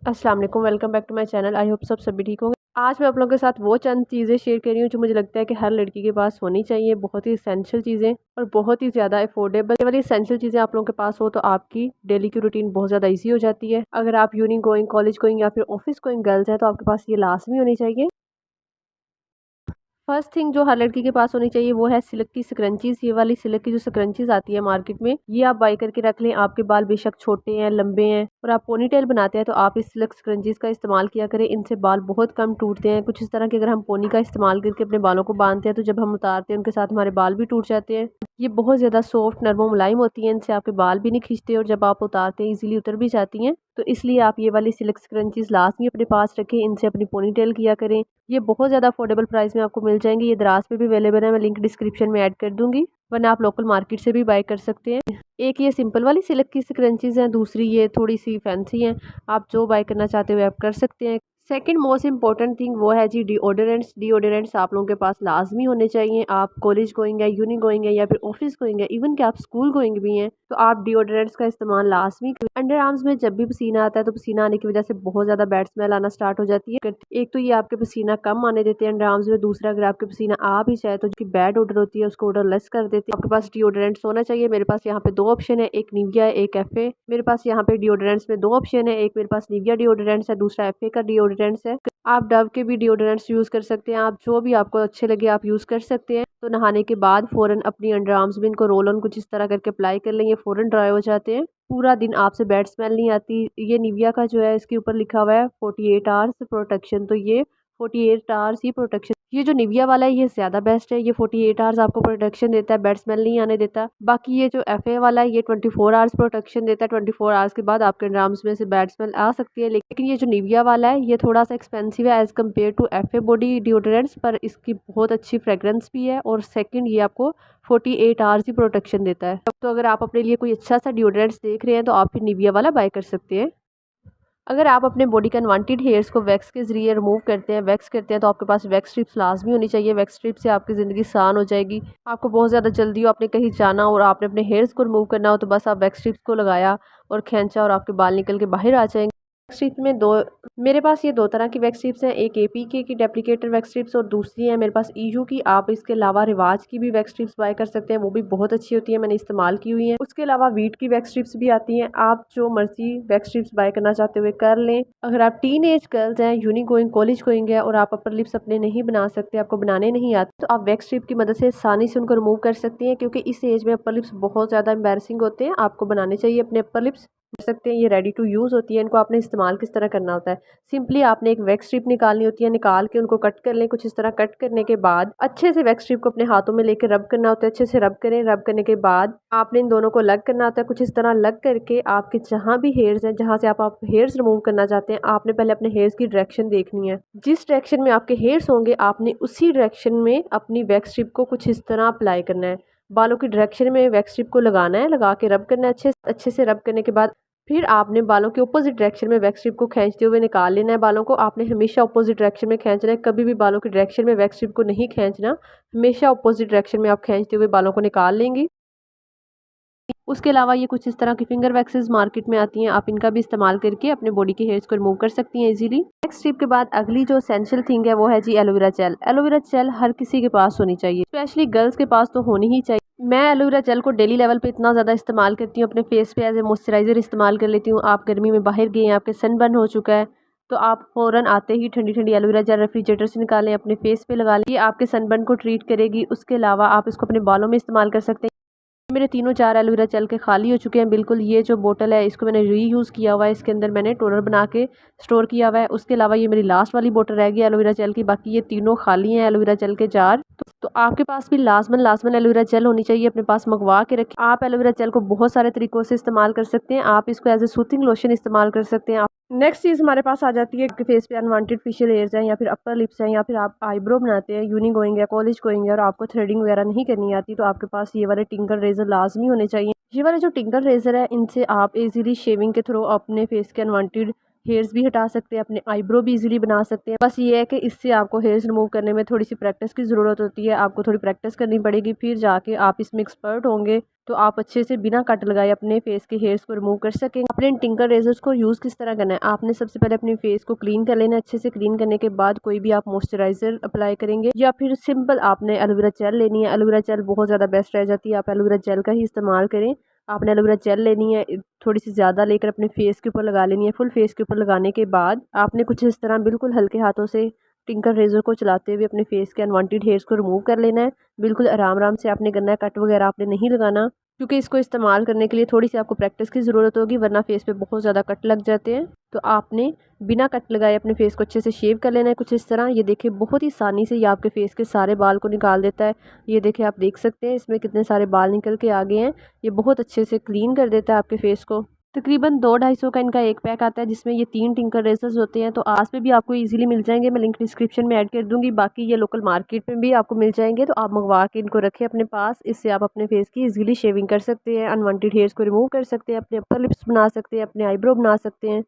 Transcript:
अस्सलाम वालेकुम, welcome back to my channel. I hope सब सभी ठीक होंगे। आज मैं आप लोगों के साथ वो चंद चीज़ें शेयर कर रही हूँ जो मुझे लगता है कि हर लड़की के पास होनी चाहिए। बहुत ही एसेंशियल चीज़ें और बहुत ही ज़्यादा अफोर्डेबल। ये वाली एसेंशियल चीज़ें आप लोगों के पास हो तो आपकी डेली की रूटीन बहुत ज़्यादा ईजी हो जाती है। अगर आप यूनी गोइंग, कॉलेज गोइंग या फिर ऑफिस गोइंग गर्ल्स हैं तो आपके पास ये लाजमी होनी चाहिए। फर्स्ट थिंग जो हर लड़की के पास होनी चाहिए वो है सिल्क की स्क्रंचीज। ये वाली सिल्क की जो स्क्रंचीज आती है मार्केट में, ये आप बाई करके रख लें। आपके बाल बेशक छोटे हैं, लंबे हैं और आप पोनीटेल बनाते हैं तो आप इस सिल्क स्क्रंचीज का इस्तेमाल किया करें। इनसे बाल बहुत कम टूटते हैं। कुछ इस तरह के अगर हम पोनी का इस्तेमाल करके अपने बालों को बांधते हैं तो जब हम उतारते हैं उनके साथ हमारे बाल भी टूट जाते हैं। ये बहुत ज़्यादा सॉफ्ट, नरम और मुलायम होती हैं। इनसे आपके बाल भी नहीं खींचते और जब आप उतारते हैं इजीली उतर भी जाती हैं। तो इसलिए आप ये वाली सिल्क स्क्रंचीज लाजमी अपने पास रखें। इनसे अपनी पोनीटेल किया करें। ये बहुत ज़्यादा अफोर्डेबल प्राइस में आपको मिल जाएंगी। ये दराज पे भी अवेलेबल है, मैं लिंक डिस्क्रिप्शन में ऐड कर दूंगी, वरना आप लोकल मार्केट से भी बाय कर सकते हैं। एक ये सिंपल वाली सिल्क की स्क्रंचीज हैं, दूसरी ये थोड़ी सी फैंसी हैं। आप जो बाय करना चाहते हो आप कर सकते हैं। सेकंड मोस्ट इंपॉर्टेंट थिंग वो है जी डिओडोरेंट्स। डिओडोरेंट्स आप लोगों के पास लाजमी होने चाहिए। आप कॉलेज गोइंग है, यूनी गोइंग है या फिर ऑफिस गोइंग है, इवन कि आप स्कूल गोइंग भी हैं तो आप डिओडोरेंट्स का इस्तेमाल लाजमी करें। अंडर आर्म्स में जब भी पसीना आता है तो पसीना आने की वजह से बहुत ज़्यादा बैड स्मेल आना स्टार्ट हो जाती है। एक तो ये आपके पसीना कम आने देते हैं अंडर आर्म्स में, दूसरा अगर आपके पसीना आ भी जाए तो जो बैड ऑर्डर होती है उसको ऑर्डर लेस कर देती है। आपके पास डिओडोरेंट्स होना चाहिए। मेरे पास यहाँ पे दो ऑप्शन है, एक निविया है, एक एफए। मेरे पास यहाँ पे डिओडोरेंट्स में दो ऑप्शन है, एक मेरे पास निविया डिओडोरेंट्स है, दूसरा एफए का डिओडोरेंट्स है। आप डव के भी डिओडोरेंट्स यूज़ कर सकते हैं। आप जो भी आपको अच्छे लगे आप यूज़ कर सकते हैं। तो नहाने के बाद फ़ौरन अपनी अंडर आर्म्स में इनको रोल ऑन कुछ इस तरह करके अप्लाई कर लें। ये फ़ौरन ड्राई हो जाते हैं। पूरा दिन आपसे बैड स्मेल नहीं आती। ये निविया का जो है इसके ऊपर लिखा हुआ है 48 आवर्स प्रोटेक्शन, तो ये 48 आवर्स ही प्रोटेक्शन। ये जो निविया वाला है ये ज़्यादा बेस्ट है। ये 48 आवर्स आपको प्रोटेक्शन देता है, बैड स्मेल नहीं आने देता। बाकी ये जो एफए वाला है ये 24 आवर्स प्रोटेक्शन देता है। 24 आवर्स के बाद आपके अंडरआर्म्स में से बैड स्मेल आ सकती है। लेकिन ये जो निविया वाला है ये थोड़ा सा एक्सपेंसिव है as compared to Fa body deodorants, पर इसकी बहुत अच्छी फ्रेग्रेंस भी है और सेकंड ये आपको 48 आवर्स ही प्रोटेक्शन देता है। तो अगर आप अपने लिए कोई अच्छा सा डिओडोरेंट्स देख रहे हैं तो आप फिर निविया वाला बाय कर सकते हैं। अगर आप अपने बॉडी के अनवांटेड हेयर्स को वैक्स के ज़रिए रिमूव करते हैं, वैक्स करते हैं, तो आपके पास वैक्स स्ट्रिप्स लाजमी होनी चाहिए। वैक्स स्ट्रिप से आपकी ज़िंदगी आसान हो जाएगी। आपको बहुत ज़्यादा जल्दी हो, आपने कहीं जाना हो और आपने अपने हेयर्स को रिमूव करना हो तो बस आप वैक्स स्ट्रिप्स को लगाया और खींचा और आपके बाल निकल के बाहर आ जाएंगे। वैक्स स्ट्रिप में मेरे पास ये दो तरह की वैक्स स्ट्रिप्स हैं, एक एपीके की डेप्लीकेटर वैक्स स्ट्रिप्स और दूसरी है मेरे पास ईयू की। आप इसके अलावा रिवाज की भी वैक्स स्ट्रिप्स बाय कर सकते हैं, वो भी बहुत अच्छी होती है, मैंने इस्तेमाल की हुई है। उसके अलावा वीट की वैक्स स्ट्रिप्स भी आती हैं। आप जो मर्जी वैक्स स्ट्रिप्स बाय करना चाहते हुए कर लें। अगर आप टीन एज गर्ल्स हैं, यूनी गोइंग, कॉलेज गोइंग है और आप अपर लिप्स अपने नहीं बना सकते, आपको बनाने नहीं आते, तो आप वैक्स स्ट्रिप की मदद से आसानी से उनको रिमूव कर सकती हैं, क्योंकि इस एज में अपर लिप्स बहुत ज़्यादा एम्बैरसिंग होते हैं। आपको बनाने चाहिए अपने अपर लिप्स। कर सकते हैं, ये रेडी टू यूज़ होती है। इनको आपने इस्तेमाल किस तरह करना होता है, सिंपली आपने एक वैक्स स्ट्रिप निकालनी होती है, निकाल के उनको कट कर लें। कुछ इस तरह कट करने के बाद अच्छे से वैक्स स्ट्रिप को अपने हाथों में लेकर रब करना होता है। अच्छे से रब करें। रब करने के बाद आपने इन दोनों को अलग करना होता है। कुछ इस तरह अलग करके आपके जहाँ भी हेयर्स हैं, जहाँ से आप हेयर्स रिमूव करना चाहते हैं, आपने पहले अपने हेयर्स की डायरेक्शन देखनी है। जिस डायरेक्शन में आपके हेयर्स होंगे आपने उसी डायरेक्शन में अपनी वैक्स स्ट्रिप को कुछ इस तरह अप्लाई करना है। बालों की डायरेक्शन में वैक्स स्ट्रिप को लगाना है, लगा के रब करना है। अच्छे से रब करने के बाद फिर आपने बालों के ऑपोजिट डायरेक्शन में वैक्स स्ट्रिप को खींचते हुए निकाल लेना है। बालों को आपने हमेशा ऑपोजिट डायरेक्शन में खींचना है, कभी भी बालों की डायरेक्शन में वैक्स स्ट्रिप को नहीं खींचना। हमेशा ऑपोजिट डायरेक्शन में आप खींचते हुए बालों को निकाल लेंगी। उसके अलावा ये कुछ इस तरह की फिंगर वैक्सेस मार्केट में आती हैं, आप इनका भी इस्तेमाल करके अपने बॉडी के हेयर्स को रिमूव कर सकती हैं इजीली। नेक्स्ट स्टेप के बाद अगली जो एसेंशियल थिंग है वो है जी एलोवेरा जेल। एलोवेरा जेल हर किसी के पास होनी चाहिए, स्पेशली गर्ल्स के पास तो होनी ही चाहिए। मैं एलोवेरा जेल को डेली लेवल पे इतना ज़्यादा इस्तेमाल करती हूँ, अपने फेस पे एज ए मॉइस्चराइजर इस्तेमाल कर लेती हूँ। आप गर्मी में बाहर गए हैं, आपके सनबर्न हो चुका है, तो आप फ़ौरन आते ही ठंडी ठंडी एलोवेरा जेल रेफ्रिजरेटर से निकालें, अपने फेस पे लगा लें। ये आपके सनबर्न को ट्रीट करेगी। उसके अलावा आप इसको अपने बालों में इस्तेमाल कर सकते हैं। मेरे तीनों चार एलोवेरा जेल के खाली हो चुके हैं बिल्कुल। ये जो बोतल है इसको मैंने रीयूज़ किया हुआ है, इसके अंदर मैंने टोनर बना के स्टोर किया हुआ है। उसके अलावा ये मेरी लास्ट वाली बोतल रह गई एलोवेरा जेल की, बाकी ये तीनों खाली हैं एलोवेरा जेल के जार। तो आपके पास भी लाजमन एलोवेरा जेल होनी चाहिए, अपने पास मंगवा के रखें। आप एलोवेरा जेल को बहुत सारे तरीकों से इस्तेमाल कर सकते हैं। आप इसको एज ए सूथिंग लोशन इस्तेमाल कर सकते हैं। नेक्स्ट चीज़ हमारे पास आ जाती है कि फेस पे अनवांटेड फेशियल हेयर्स हैं या फिर अपर लिप्स हैं या फिर आप आईब्रो बनाते हैं, यूनी गोइंग है, कॉलेज गोइंग है और आपको थ्रेडिंग वगैरह नहीं करनी आती, तो आपके पास ये वाले टिंकर रेजर लाजमी होने चाहिए। ये वाले जो टिंकर रेजर है इनसे आप इजीली शेविंग के थ्रू अपने फेस के अनवांटेड हेयर्स भी हटा सकते हैं, अपने आईब्रो भी इजीली बना सकते हैं। बस ये है कि इससे आपको हेयर्स रिमूव करने में थोड़ी सी प्रैक्टिस की ज़रूरत होती है, आपको थोड़ी प्रैक्टिस करनी पड़ेगी, फिर जाके आप इसमें एक्सपर्ट होंगे तो आप अच्छे से बिना कट लगाए अपने फेस के हेयर्स को रिमूव कर सकेंगे। आपने इन टिंकर रेजर्स को यूज़ किस तरह करना है, आपने सबसे पहले अपने फेस को क्लीन कर लेना है। अच्छे से क्लीन करने के बाद कोई भी आप मॉइस्चराइजर अप्लाई करेंगे या फिर सिंपल आपने एलोवेरा जेल लेनी है। एलोवेरा जेल बहुत ज़्यादा बेस्ट रह जाती है, आप एलोवेरा जेल का ही इस्तेमाल करें। आपने एलोवेरा जेल लेनी है, थोड़ी सी ज़्यादा लेकर अपने फेस के ऊपर लगा लेनी है। फुल फेस के ऊपर लगाने के बाद आपने कुछ इस तरह बिल्कुल हल्के हाथों से टिंकर रेजर को चलाते हुए अपने फेस के अनवांटेड हेयर्स को रिमूव कर लेना है। बिल्कुल आराम आराम से आपने करना है, कट वगैरह आपने नहीं लगाना, क्योंकि इसको इस्तेमाल करने के लिए थोड़ी सी आपको प्रैक्टिस की ज़रूरत होगी, वरना फेस पे बहुत ज़्यादा कट लग जाते हैं। तो आपने बिना कट लगाए अपने फेस को अच्छे से शेव कर लेना है कुछ इस तरह। ये देखिए बहुत ही आसानी से ये आपके फेस के सारे बाल को निकाल देता है। ये देखिए आप देख सकते हैं इसमें कितने सारे बाल निकल के आ गए हैं। ये बहुत अच्छे से क्लीन कर देता है आपके फेस को। तकरीबन 200-250 का इनका एक पैक आता है, जिसमें ये 3 टिंकर रेजर्स होते हैं। तो आस पे भी आपको इजीली मिल जाएंगे, मैं लिंक डिस्क्रिप्शन में ऐड कर दूंगी। बाकी ये लोकल मार्केट में भी आपको मिल जाएंगे, तो आप मंगवा के इनको रखें अपने पास। इससे आप अपने फेस की इजीली शेविंग कर सकते हैं, अनवांटेड हेयर्स को रिमूव कर सकते हैं, अपने अपर लिप्स बना सकते हैं, अपने आईब्रो बना सकते हैं।